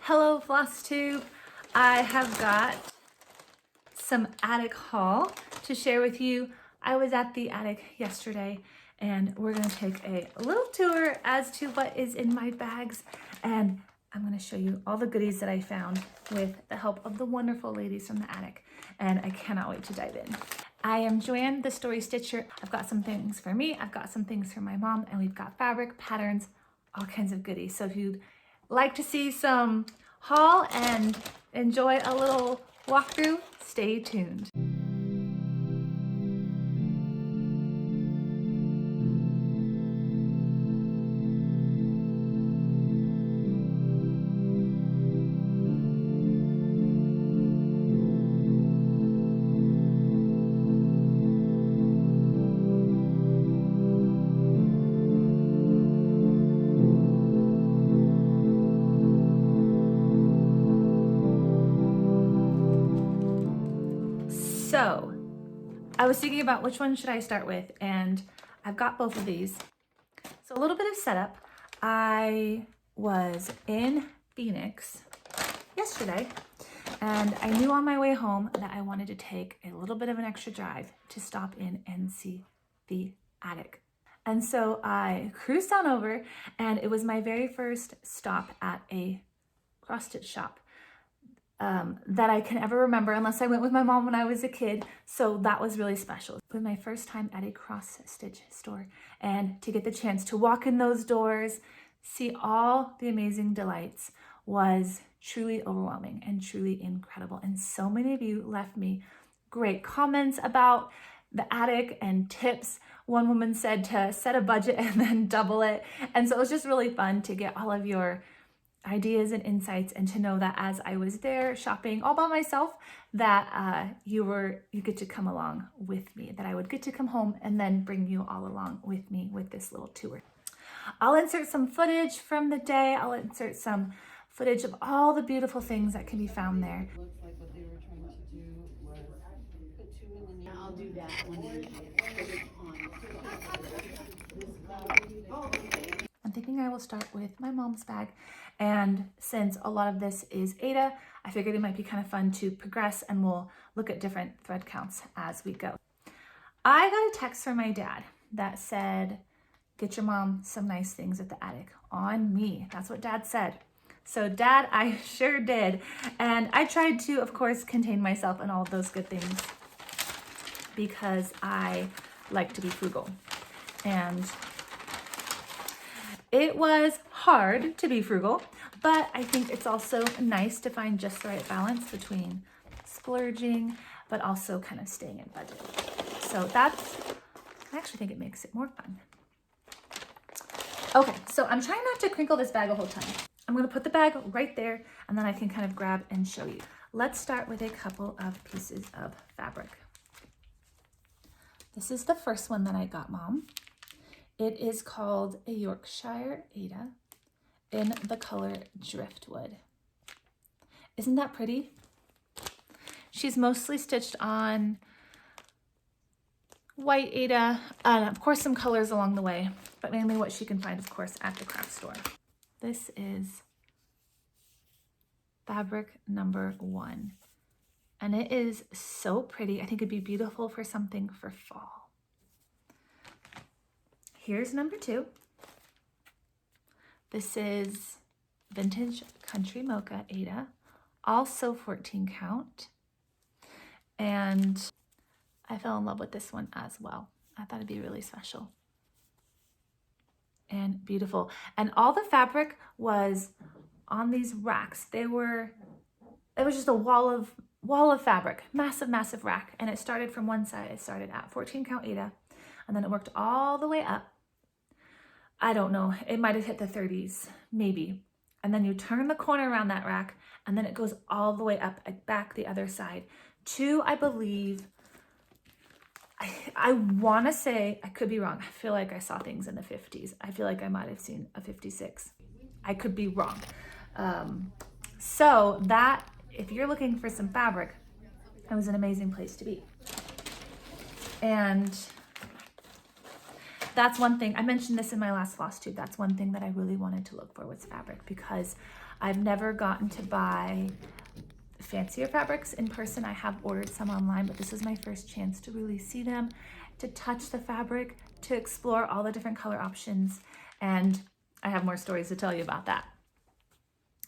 Hello Flosstube. I have got some attic haul to share with you. I was at the attic yesterday and we're going to take a little tour as to what is in my bags, and I'm going to show you all the goodies that I found with the help of the wonderful ladies from the attic, and I cannot wait to dive in. I am Joanne, the Story Stitcher. I've got some things for me, I've got some things for my mom, and we've got fabric, patterns, all kinds of goodies. So if you'd like to see some haul and enjoy a little walkthrough, stay tuned. So I was thinking about which one should I start with, and I've got both of these. So a little bit of setup. I was in Phoenix yesterday, and I knew on my way home that I wanted to take a little bit of an extra drive to stop in and see the attic. And so I cruised on over, and it was my very first stop at a cross-stitch shop that I can ever remember, unless I went with my mom when I was a kid. So that was really special. It was my first time at a cross stitch store, and to get the chance to walk in those doors, see all the amazing delights, was truly overwhelming and truly incredible. And so many of you left me great comments about the attic and tips. One woman said to set a budget and then double it. And so it was just really fun to get all of your ideas and insights, and to know that as I was there shopping all by myself, that you get to come along with me, that I would get to come home and then bring you all along with me with this little tour. I'll insert some footage from the day. I'll insert some footage of all the beautiful things that can be found there. Looks like what they were trying to do was put two in the I'll do that one. I'm thinking I will start with my mom's bag, and since a lot of this is Aida, I figured it might be kind of fun to progress, and we'll look at different thread counts as we go. I got a text from my dad that said, get your mom some nice things at the attic. On me. That's what Dad said. So Dad, I sure did. And I tried to, of course, contain myself in all of those good things, because I like to be frugal. And it was hard to be frugal, but I think it's also nice to find just the right balance between splurging, but also kind of staying in budget. So I actually think it makes it more fun. Okay, so I'm trying not to crinkle this bag the whole time. I'm gonna put the bag right there, and then I can kind of grab and show you. Let's start with a couple of pieces of fabric. This is the first one that I got Mom. It is called a Yorkshire Aida in the color Driftwood. Isn't that pretty? She's mostly stitched on white Aida, and of course some colors along the way, but mainly what she can find, of course, at the craft store. This is fabric number 1, and it is so pretty. I think it'd be beautiful for something for fall. Here's number 2. This is Vintage Country Mocha Aida, also 14 count. And I fell in love with this one as well. I thought it'd be really special and beautiful. And all the fabric was on these racks. It was just a wall of fabric, massive rack. And it started from one side. It started at 14 count Aida, and then it worked all the way up. I don't know, it might have hit the 30s, maybe. And then you turn the corner around that rack, and then it goes all the way up, back the other side to, I believe, I want to say, I could be wrong. I feel like I saw things in the 50s. I feel like I might have seen a 56. I could be wrong. So that, if you're looking for some fabric, it was an amazing place to be. And that's one thing. I mentioned this in my last Flosstube. That's one thing that I really wanted to look for was fabric, because I've never gotten to buy fancier fabrics in person. I have ordered some online, but this is my first chance to really see them, to touch the fabric, to explore all the different color options. And I have more stories to tell you about that.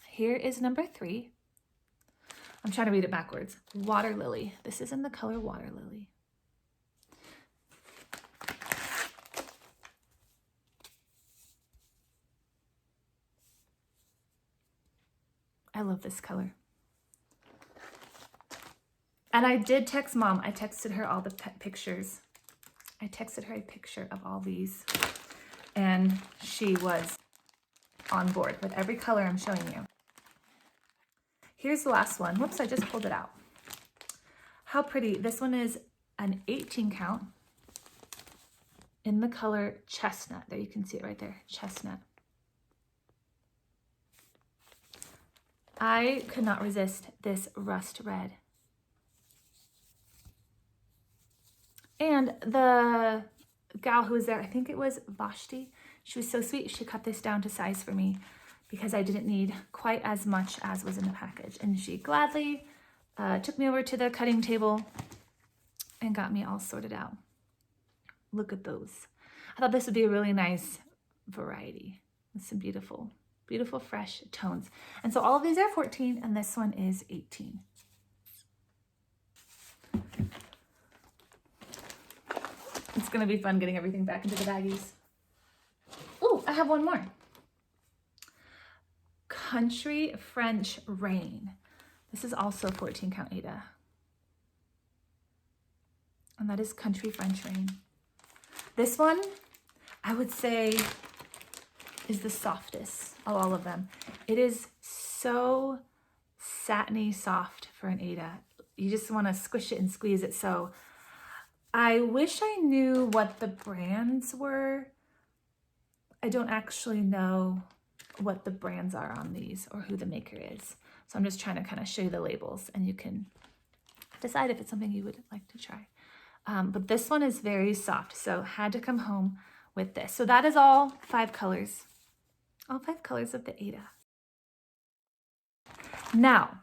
Here is number 3. I'm trying to read it backwards. Water Lily. This is in the color Water Lily. I love this color. And I did text Mom. I texted her all the pictures. I texted her a picture of all these, and she was on board with every color I'm showing you. Here's the last one. Whoops, I just pulled it out. How pretty. This one is an 18 count in the color Chestnut. There, you can see it right there, Chestnut. I could not resist this rust red. And the gal who was there, I think it was Vashti, she was so sweet. She cut this down to size for me because I didn't need quite as much as was in the package. And she gladly took me over to the cutting table and got me all sorted out. Look at those. I thought this would be a really nice variety with some beautiful, beautiful fresh tones. And so all of these are 14 and this one is 18. It's gonna be fun getting everything back into the baggies. Oh, I have one more. Country French Rain. This is also 14 count Aida. And that is Country French Rain. This one, I would say, is the softest of all of them. It is so satiny soft for an Aida. You just want to squish it and squeeze it. So I wish I knew what the brands were. I don't actually know what the brands are on these or who the maker is. So I'm just trying to kind of show you the labels and you can decide if it's something you would like to try. But this one is very soft, so had to come home with this. So that is all 5 colors. All 5 colors of the Aida. Now,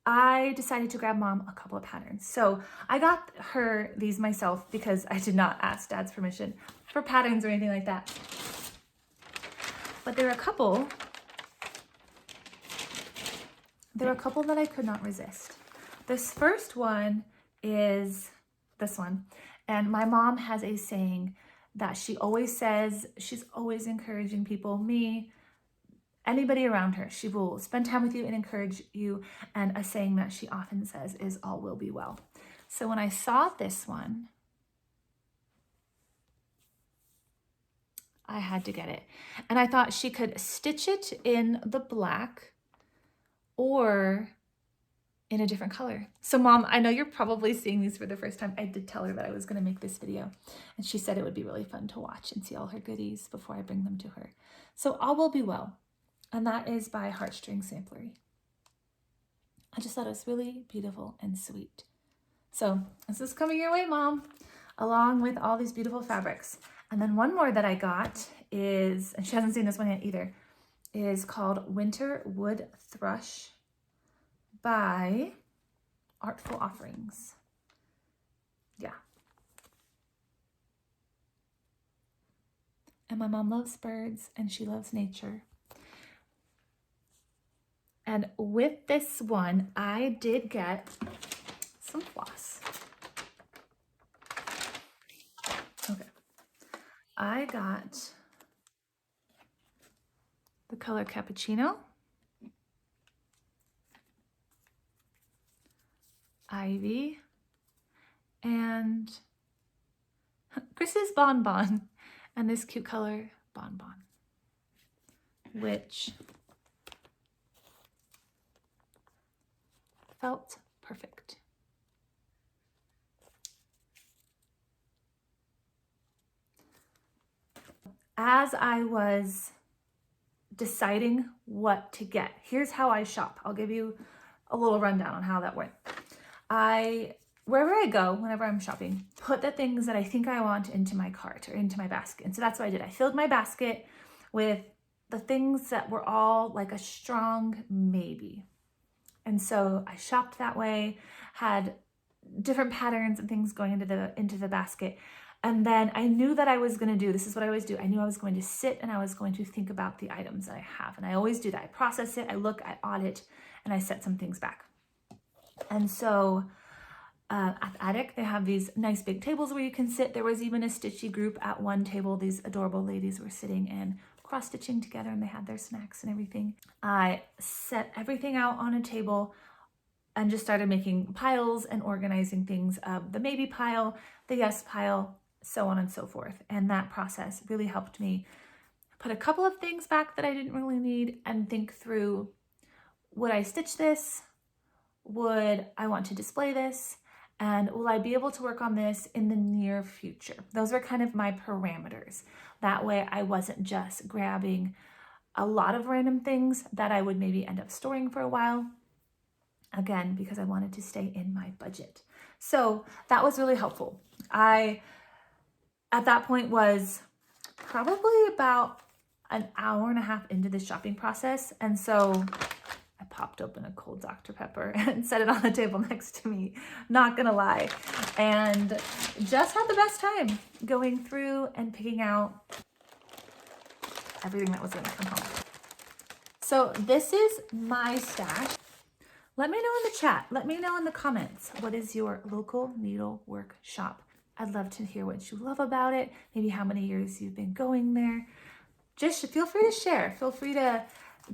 I decided to grab Mom a couple of patterns. So I got her these myself because I did not ask Dad's permission for patterns or anything like that. But there are a couple that I could not resist. This first one is this one. And my mom has a saying that she always says, she's always encouraging people, me, anybody around her. She will spend time with you and encourage you. And a saying that she often says is, all will be well. So when I saw this one, I had to get it. And I thought she could stitch it in the black or in a different color. So Mom, I know you're probably seeing these for the first time. I did tell her that I was gonna make this video and she said it would be really fun to watch and see all her goodies before I bring them to her. So All Will Be Well, and that is by Heartstring Samplery. I just thought it was really beautiful and sweet. So this is coming your way, Mom, along with all these beautiful fabrics. And then one more that I got is, and she hasn't seen this one yet either, is called Winter Wood Thrush by Artful Offerings. Yeah. And my mom loves birds and she loves nature. And with this one, I did get some floss. Okay. I got the color Cappuccino, Ivy, and Chris's Bonbon, and this cute color Bonbon, which felt perfect. As I was deciding what to get, here's how I shop. I'll give you a little rundown on how that went. I wherever I go, whenever I'm shopping, put the things that I think I want into my cart or into my basket. And so that's what I did. I filled my basket with the things that were all like a strong maybe. And so I shopped that way, had different patterns and things going into the basket. And then I knew that I was going to do, this is what I always do. I knew I was going to sit and I was going to think about the items that I have. And I always do that. I process it, I look, I audit, and I set some things back. And so at the Attic, they have these nice big tables where you can sit. There was even a stitchy group at one table. These adorable ladies were sitting and cross-stitching together, and they had their snacks and everything. I set everything out on a table and just started making piles and organizing things of the maybe pile, the yes pile, so on and so forth. And that process really helped me put a couple of things back that I didn't really need and think through, would I stitch this? Would I want to display this? And will I be able to work on this in the near future? Those were kind of my parameters. That way I wasn't just grabbing a lot of random things that I would maybe end up storing for a while. Again, because I wanted to stay in my budget. So that was really helpful. I, at that point, was probably about an hour and a half into the shopping process. And so I popped open a cold Dr. Pepper and set it on the table next to me, not gonna lie. And just had the best time going through and picking out everything that was gonna come home. So this is my stash. Let me know in the chat, let me know in the comments, what is your local needlework shop? I'd love to hear what you love about it, maybe how many years you've been going there. Just feel free to share, feel free to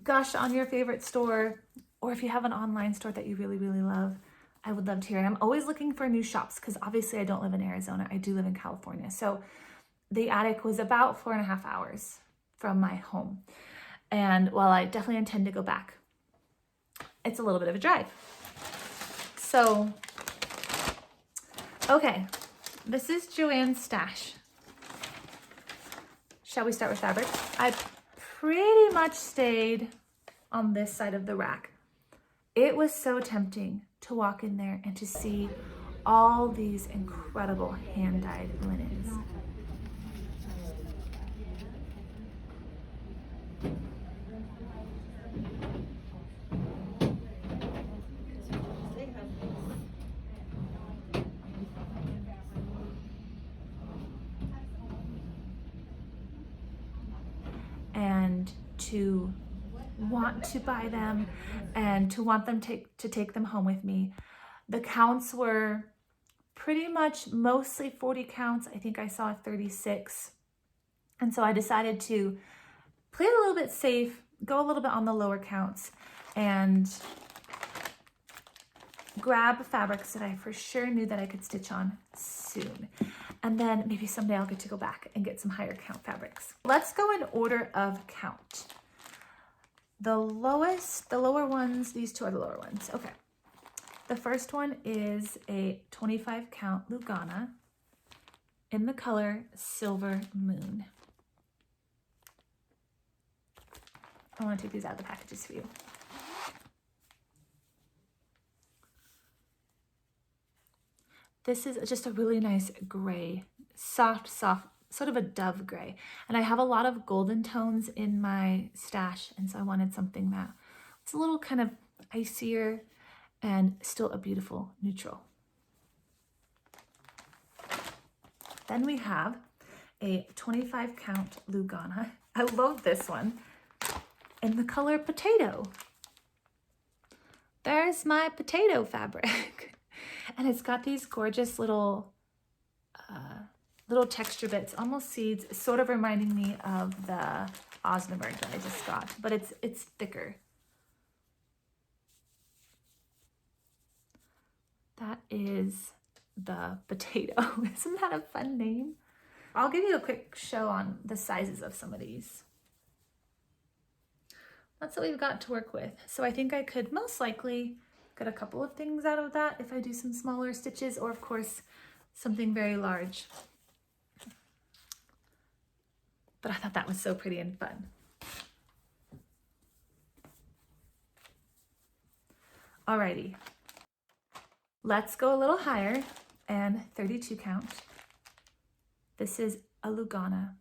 gush on your favorite store, or if you have an online store that you really, really love, I would love to hear it. I'm always looking for new shops because obviously I don't live in Arizona, I do live in California. So the Attic was about 4.5 hours from my home. And while I definitely intend to go back, it's a little bit of a drive. So, okay, this is Joanne's stash. Shall we start with fabric? I pretty much stayed on this side of the rack. It was so tempting to walk in there and to see all these incredible hand-dyed linens. And to want to buy them and to want them to take them home with me. The counts were pretty much mostly 40 counts. I think I saw 36. And so I decided to play it a little bit safe, go a little bit on the lower counts, and grab fabrics that I for sure knew that I could stitch on soon. And then maybe someday I'll get to go back and get some higher count fabrics. Let's go in order of count. The lower ones, these two are the lower ones. Okay. The first one is a 25 count Lugana in the color Silver Moon. I want to take these out of the packages for you. This is just a really nice gray, soft, sort of a dove gray. And I have a lot of golden tones in my stash, and so I wanted something that was a little kind of icier and still a beautiful neutral. Then we have a 25 count Lugana. I love this one in the color Potato. There's my potato fabric. And it's got these gorgeous little texture bits, almost seeds, sort of reminding me of the Osnaburg that I just got, but it's thicker. That is the Potato. Isn't that a fun name? I'll give you a quick show on the sizes of some of these. That's what we've got to work with. So I think I could most likely get a couple of things out of that if I do some smaller stitches, or of course something very large. But I thought that was so pretty and fun. Alrighty, let's go a little higher and 32 count. This is a Lugana,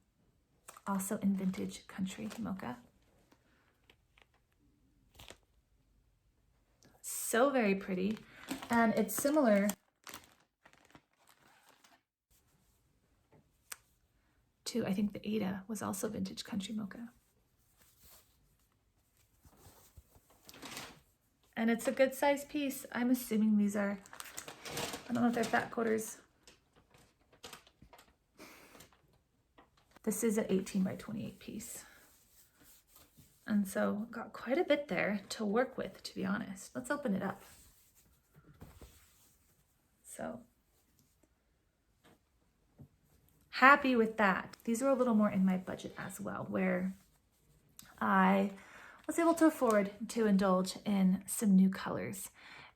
also in vintage country mocha. So very pretty, and it's similar to, I think the Ada was also vintage country mocha. And it's a good size piece. I'm assuming these are, I don't know if they're fat quarters. This is an 18 by 28 piece. And so got quite a bit there to work with, to be honest. Let's open it up. So happy with that. These are a little more in my budget as well, where I was able to afford to indulge in some new colors.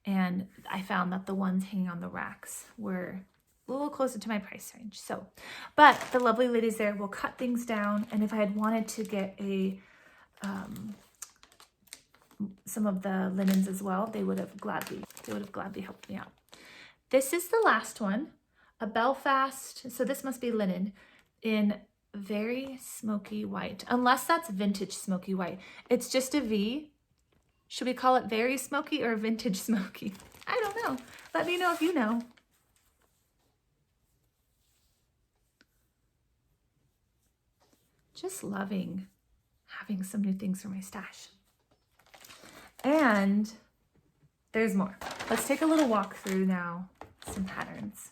And I found that the ones hanging on the racks were a little closer to my price range. So, but the lovely ladies there will cut things down. And if I had wanted to get some of the linens as well, they would have gladly helped me out. This is the last one, a Belfast. So this must be linen in very smoky white, unless that's vintage smoky white. It's just a V. Should we call it very smoky or vintage smoky? I don't know. Let me know if you know. Just loving having some new things for my stash. And there's more. Let's take a little walk through now some patterns.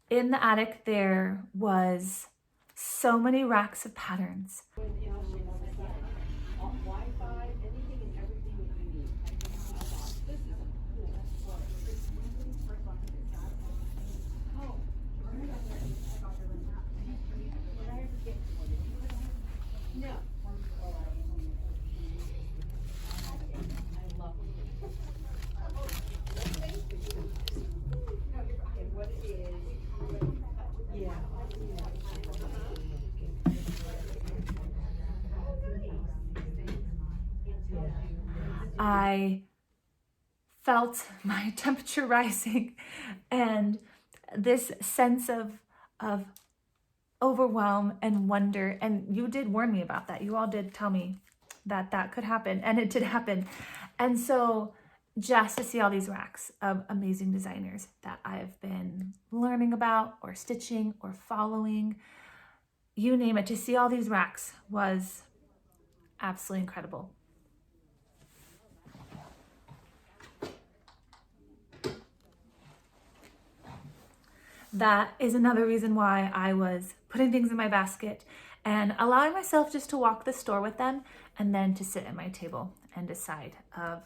In the attic, there was so many racks of patterns. I felt my temperature rising and this sense of overwhelm and wonder. And you did warn me about that. You all did tell me that that could happen, and it did happen. And so just to see all these racks of amazing designers that I've been learning about or stitching or following, you name it, to see all these racks was absolutely incredible. That is another reason why I was putting things in my basket and allowing myself just to walk the store with them and then to sit at my table and decide of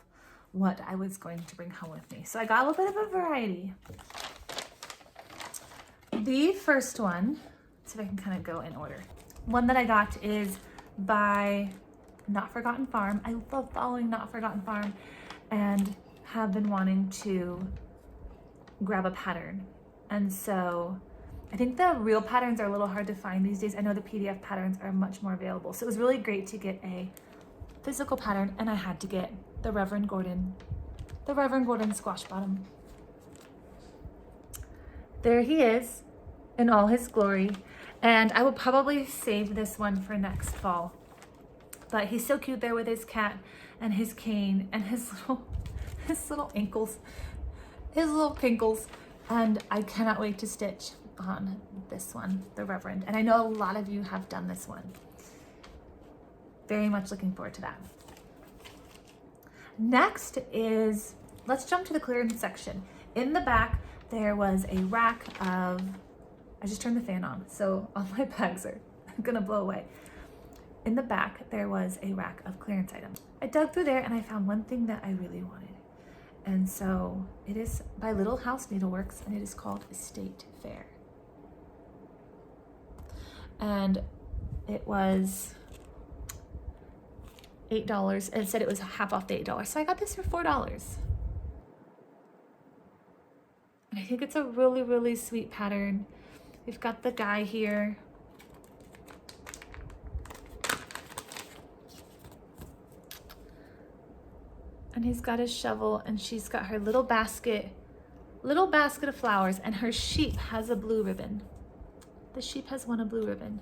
what I was going to bring home with me. So I got a little bit of a variety. The first one, let's see if I can kind of go in order. One that I got is by Not Forgotten Farm. I love following Not Forgotten Farm and have been wanting to grab a pattern. And so I think the real patterns are a little hard to find these days. I know the PDF patterns are much more available. So it was really great to get a physical pattern, and I had to get the Reverend Gordon squash bottom. There he is in all his glory. And I will probably save this one for next fall. But he's so cute there with his cat and his cane and his little ankles, his little kinkles. And I cannot wait to stitch on this one, the Reverend. And I know a lot of you have done this one. Very much looking forward to that. Next is, let's jump to the clearance section. In the back, there was a rack of, I just turned the fan on, so all my bags are gonna blow away. In the back, there was a rack of clearance items. I dug through there and I found one thing that I really wanted. And so it is by Little House Needleworks, and it is called Estate Fair. And it was $8, and it said it was half off the $8. So I got this for $4. And I think it's a really, really sweet pattern. We've got the guy here. and he's got his shovel, and she's got her little basket of flowers, and her sheep has a blue ribbon. The sheep has won a blue ribbon.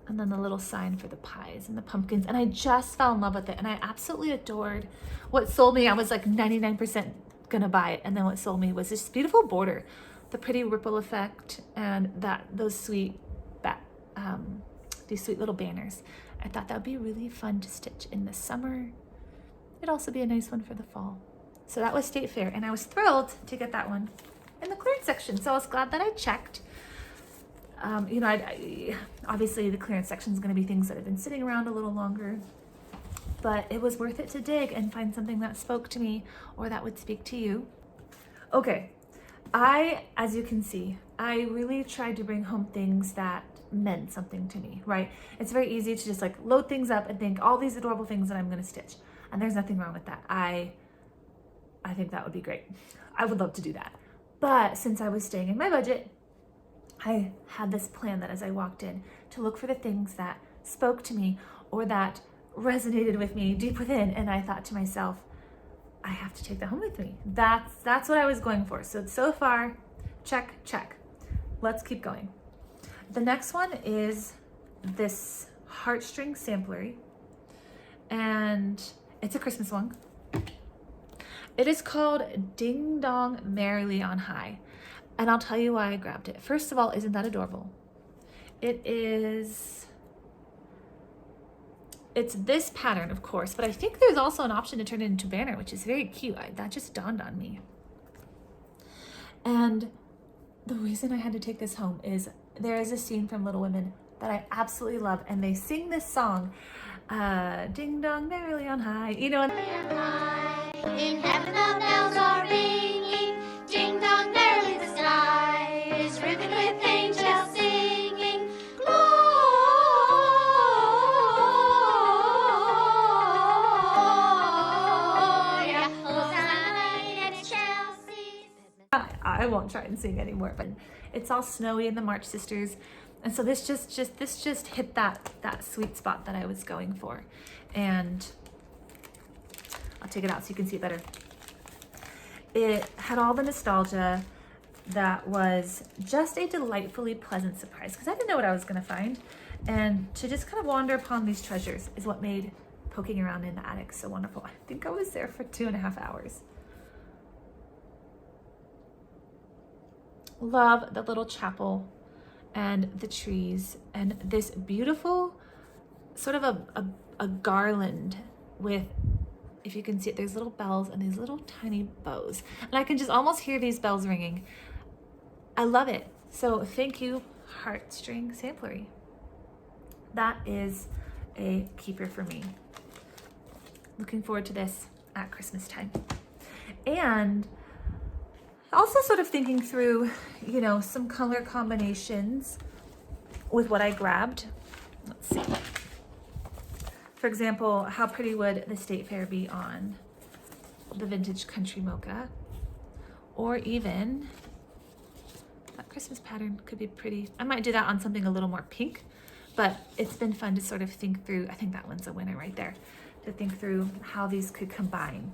And then the little sign for the pies and the pumpkins. And I just fell in love with it, and I absolutely adored what sold me. I was like 99% gonna buy it, and then what sold me was this beautiful border, the pretty ripple effect, and those sweet these sweet little banners. I thought that would be really fun to stitch in the summer. It'd also be a nice one for the fall. So that was State Fair, and I was thrilled to get that one in the clearance section. So I was glad that I checked. You know, obviously the clearance section is going to be things that have been sitting around a little longer, but it was worth it to dig and find something that spoke to me or that would speak to you. Okay, as you can see, I really tried to bring home things that meant something to me, right? It's very easy to just like load things up and think all these adorable things that I'm going to stitch, and there's nothing wrong with that. I think that would be great. I would love to do that. But since I was staying in my budget, I had this plan that as I walked in to look for the things that spoke to me or that resonated with me deep within, and I thought to myself, I have to take that home with me. That's what I was going for. So far, check. Let's keep going. The next one is this heartstring samplery, and it's a Christmas one. It is called Ding Dong Merrily on High, and I'll tell you why I grabbed it. First of all, isn't that adorable? It's this pattern, of course, but I think there's also an option to turn it into a banner, which is very cute. That just dawned on me. And the reason I had to take this home is there is a scene from Little Women that I absolutely love, and they sing this song, Ding Dong Merrily on High, you know. In heaven the bells are ringing, ding dong merrily the sky is riven with angels singing, Gloria, Hosanna in Chelsea. I won't try and sing anymore, but it's all snowy in the March Sisters, and so this just hit that sweet spot that I was going for, and I'll take it out so you can see it better. It had all the nostalgia that was just a delightfully pleasant surprise, because I didn't know what I was going to find, and to just kind of wander upon these treasures is what made poking around in the attic so wonderful. I think I was there for 2.5 hours. Love the little chapel and the trees and this beautiful sort of a garland with, if you can see it, there's little bells and these little tiny bows, and I can just almost hear these bells ringing. I love it. So thank you, Heartstring Samplery. That is a keeper for me. Looking forward to this at Christmas time. And also sort of thinking through, you know, some color combinations with what I grabbed. Let's see. For example, how pretty would the State Fair be on the vintage country mocha? Or even that Christmas pattern could be pretty. I might do that on something a little more pink, but it's been fun to sort of think through. I think that one's a winner right there, to think through how these could combine.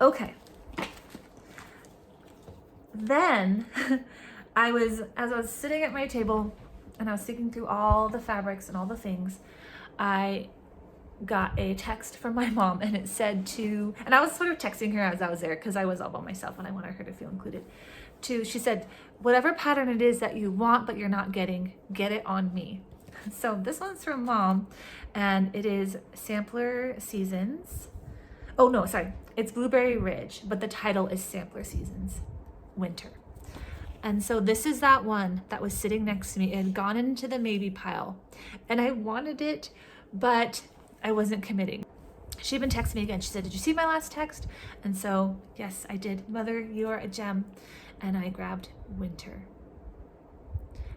Okay. Then as I was sitting at my table and I was thinking through all the fabrics and all the things, I got a text from my mom, and it said and I was sort of texting her as I was there because I was all by myself and I wanted her to feel included. She said, whatever pattern it is that you want but you're not getting, get it on me. So this one's from Mom, and it is Sampler Seasons. Oh no, sorry, it's Blueberry Ridge, but the title is Sampler Seasons Winter. And so this is that one that was sitting next to me. It had gone into the maybe pile, and I wanted it, but I wasn't committing. She even texted me again. She said, did you see my last text? And so, yes, I did. Mother, you are a gem. And I grabbed Winter.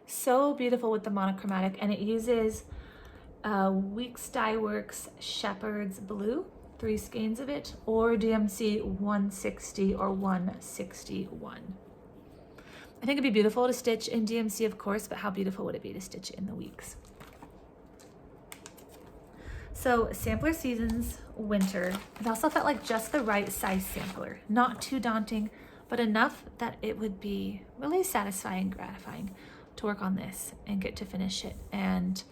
So beautiful with the monochromatic, and it uses Weeks Dye Works Shepherd's Blue, 3 skeins of it, or DMC 160 or 161. I think it'd be beautiful to stitch in DMC, of course, but how beautiful would it be to stitch in the Weeks? So Sampler Seasons Winter, it also felt like just the right size sampler, not too daunting, but enough that it would be really satisfying, gratifying to work on this and get to finish it. And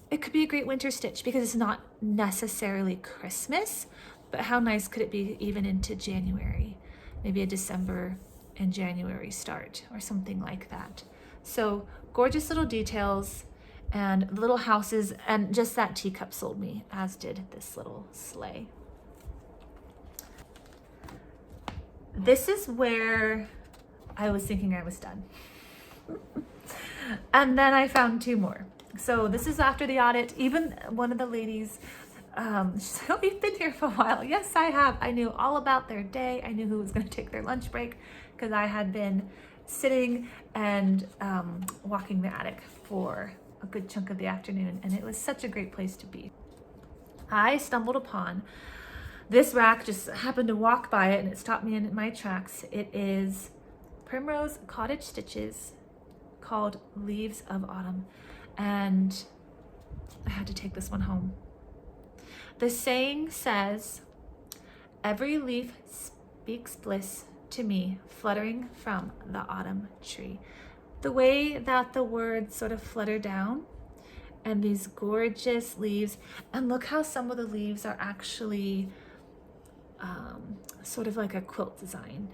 it could be a great winter stitch because it's not necessarily Christmas, but how nice could it be even into January, maybe a December and January start or something like that. So gorgeous little details and little houses, and just that teacup sold me, as did this little sleigh. This is where I was thinking I was done. And then I found two more. So this is after the audit. Even one of the ladies, she's like, oh, you've been here for a while. Yes, I have. I knew all about their day. I knew who was going to take their lunch break because I had been sitting and walking the attic for a good chunk of the afternoon, and it was such a great place to be. I stumbled upon this rack, just happened to walk by it, and it stopped me in my tracks. It is Primrose Cottage Stitches called Leaves of Autumn, and I had to take this one home. The saying says, every leaf speaks bliss to me, fluttering from the autumn tree. The way that the words sort of flutter down, and these gorgeous leaves, and look how some of the leaves are actually sort of like a quilt design.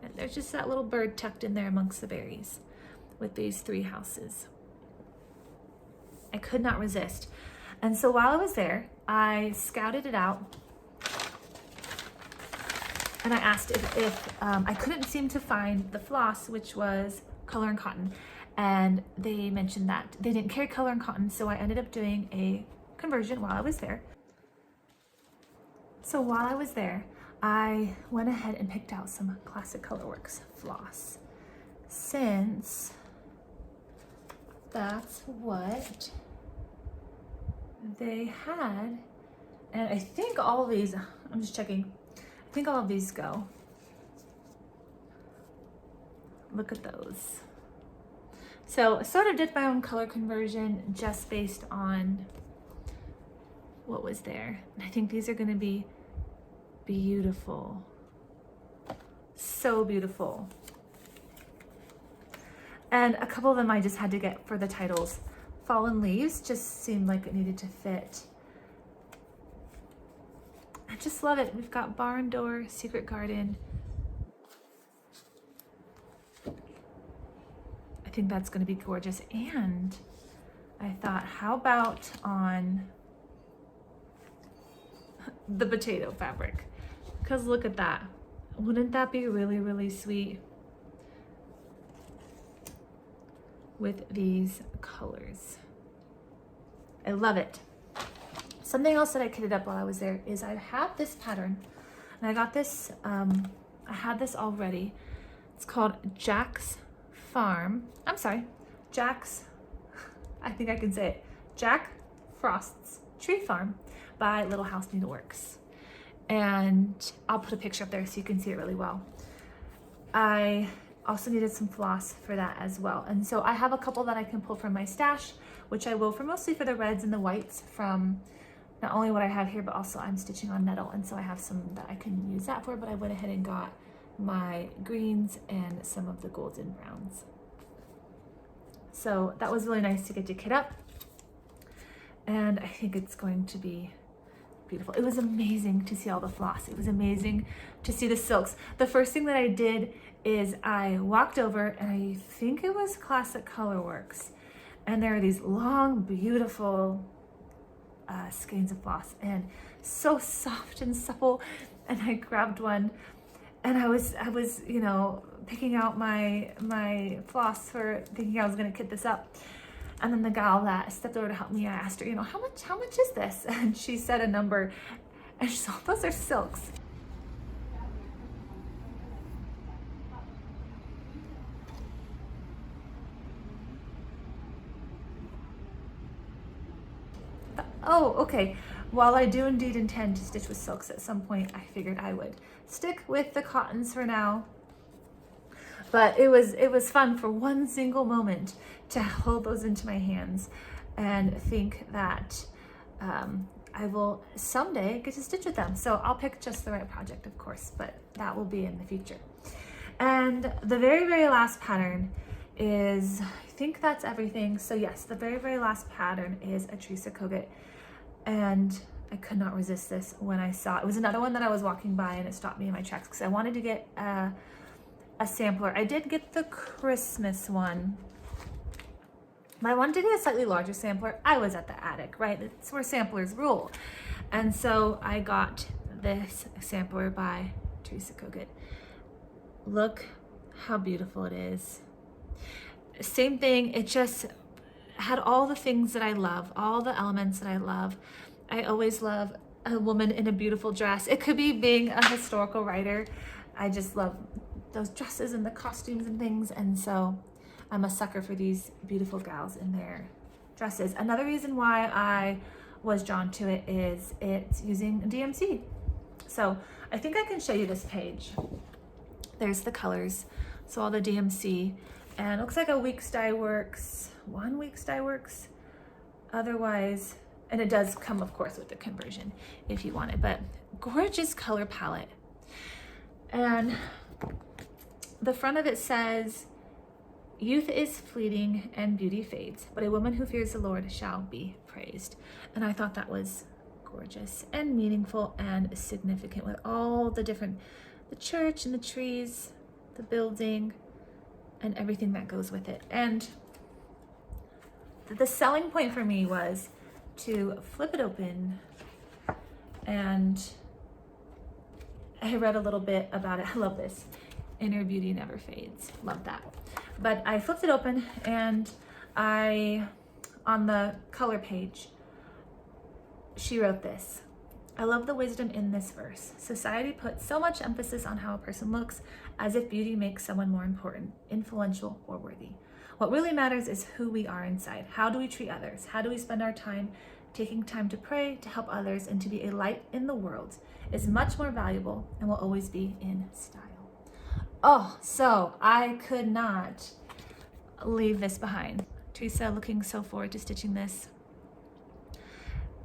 And there's just that little bird tucked in there amongst the berries with these three houses. I could not resist. And so while I was there, I scouted it out, and I asked if I couldn't seem to find the floss, which was color and cotton, and they mentioned that they didn't carry color and cotton, so I ended up doing a conversion while I was there. So while I was there, I went ahead and picked out some Classic Colorworks floss, since that's what they had. And I think all of these, I'm just checking, I think all of these go. Look at those. So I sort of did my own color conversion just based on what was there. And I think these are going to be beautiful. So beautiful. And a couple of them I just had to get for the titles. Fallen Leaves just seemed like it needed to fit. I just love it. We've got Barn Door, Secret Garden. I think that's going to be gorgeous. And I thought, how about on the potato fabric? Because look at that. Wouldn't that be really, really sweet with these colors? I love it. Something else that I kitted up while I was there is I have this pattern, and I got this, I had this already. It's called Jack's Farm. I'm sorry, Jack's, I think I can say it, Jack Frost's Tree Farm by Little House Needleworks. And I'll put a picture up there so you can see it really well. I also needed some floss for that as well. And so I have a couple that I can pull from my stash, which I will for mostly for the reds and the whites from not only what I have here, but also I'm stitching on nettle. And so I have some that I can use that for, but I went ahead and got my greens and some of the golds and browns. So that was really nice to get to kit up. And I think it's going to be beautiful. It was amazing to see all the floss. It was amazing to see the silks. The first thing that I did is I walked over, and I think it was Classic Colorworks, and there are these long, beautiful skeins of floss, and so soft and supple. And I grabbed one, and I was you know, picking out my floss for thinking I was gonna kit this up. And then the gal that stepped over to help me, I asked her, you know, how much is this? And she said a number, and she said, oh, those are silks. Oh, okay. While I do indeed intend to stitch with silks at some point, I figured I would stick with the cottons for now. But it was fun for one single moment to hold those into my hands and think that I will someday get to stitch with them. So I'll pick just the right project, of course, but that will be in the future. And the very, very last pattern is, I think that's everything. So yes, the very, very last pattern is a Teresa Kogut, and I could not resist this when I saw it. It was another one that I was walking by and it stopped me in my tracks because I wanted to get a sampler. I did get the Christmas one, but I wanted to get a slightly larger sampler. I was at the attic, right? It's where samplers rule. And so I got this sampler by Teresa Kogut. Look how beautiful it is. Same thing, it just had all the things that I love, all the elements that I love. I always love a woman in a beautiful dress. It could be being a historical writer. I just love those dresses and the costumes and things. And so I'm a sucker for these beautiful gals in their dresses. Another reason why I was drawn to it is it's using DMC. So I think I can show you this page. There's the colors. So all the DMC, and it looks like a Weeks Dye Works, 1 Weeks Dye Works. Otherwise, and it does come, of course, with the conversion if you want it, but gorgeous color palette. And the front of it says, "Youth is fleeting and beauty fades, but a woman who fears the Lord shall be praised." And I thought that was gorgeous and meaningful and significant with all the different, the church and the trees, the building, and everything that goes with it. And the selling point for me was to flip it open, and I read a little bit about it. I love this. Inner beauty never fades. Love that. But I flipped it open, and on the color page, she wrote this: "I love the wisdom in this verse. Society puts so much emphasis on how a person looks, as if beauty makes someone more important, influential, or worthy. What really matters is who we are inside. How do we treat others? How do we spend our time? Taking time to pray, to help others, and to be a light in the world is much more valuable and will always be in style." Oh, so I could not leave this behind. Teresa, looking so forward to stitching this.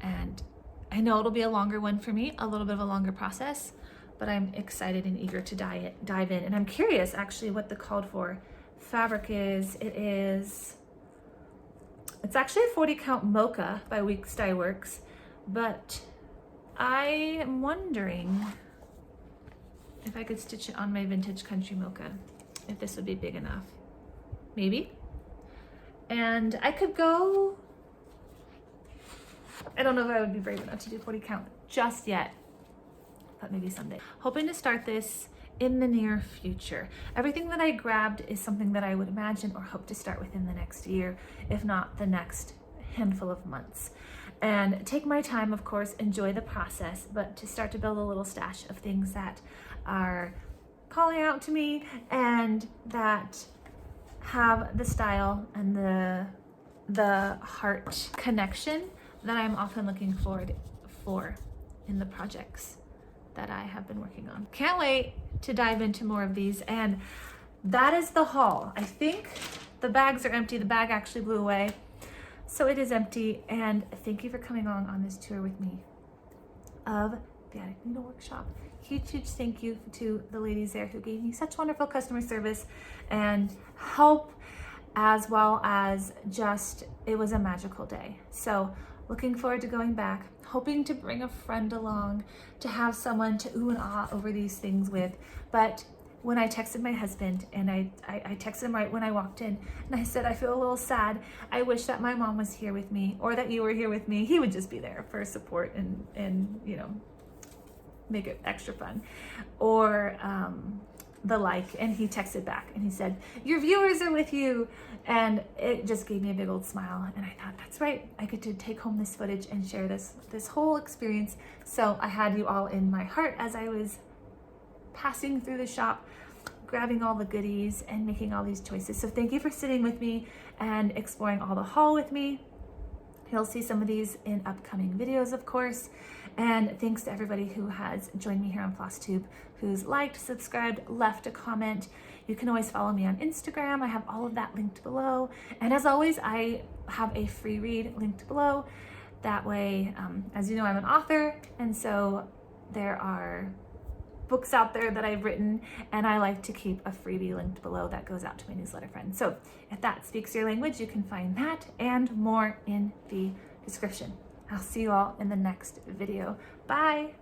And I know it'll be a longer one for me, a little bit of a longer process, but I'm excited and eager to dive in. And I'm curious actually what the called for fabric is. It's actually a 40 count mocha by Weeks Dye Works, but I am wondering if I could stitch it on my vintage country mocha, if this would be big enough. Maybe. And I could go, I don't know if I would be brave enough to do 40 count just yet, but maybe someday. Hoping to start this in the near future. Everything that I grabbed is something that I would imagine or hope to start within the next year, if not the next handful of months. And take my time, of course, enjoy the process, but to start to build a little stash of things that are calling out to me and that have the style and the heart connection that I'm often looking forward for in the projects that I have been working on. Can't wait to dive into more of these. And that is the haul. I think the bags are empty. The bag actually blew away, so it is empty. And thank you for coming along on this tour with me of the Attic Needlework Shop. Huge thank you to the ladies there who gave me such wonderful customer service and help, as well as just, it was a magical day. So looking forward to going back, hoping to bring a friend along, to have someone to ooh and ah over these things with. But when I texted my husband, and I texted him right when I walked in, and I said, I feel a little sad. I wish that my mom was here with me, or that you were here with me. He would just be there for support and you know, make it extra fun, or the like. And he texted back and he said, "Your viewers are with you." And it just gave me a big old smile. And I thought, that's right, I get to take home this footage and share this whole experience. So I had you all in my heart as I was passing through the shop, grabbing all the goodies and making all these choices. So thank you for sitting with me and exploring all the haul with me. You'll see some of these in upcoming videos, of course. And thanks to everybody who has joined me here on Flosstube, who's liked, subscribed, left a comment. You can always follow me on Instagram. I have all of that linked below. And as always, I have a free read linked below. That way, as you know, I'm an author, and so there are books out there that I've written, and I like to keep a freebie linked below that goes out to my newsletter friends. So if that speaks your language, you can find that and more in the description. I'll see you all in the next video. Bye.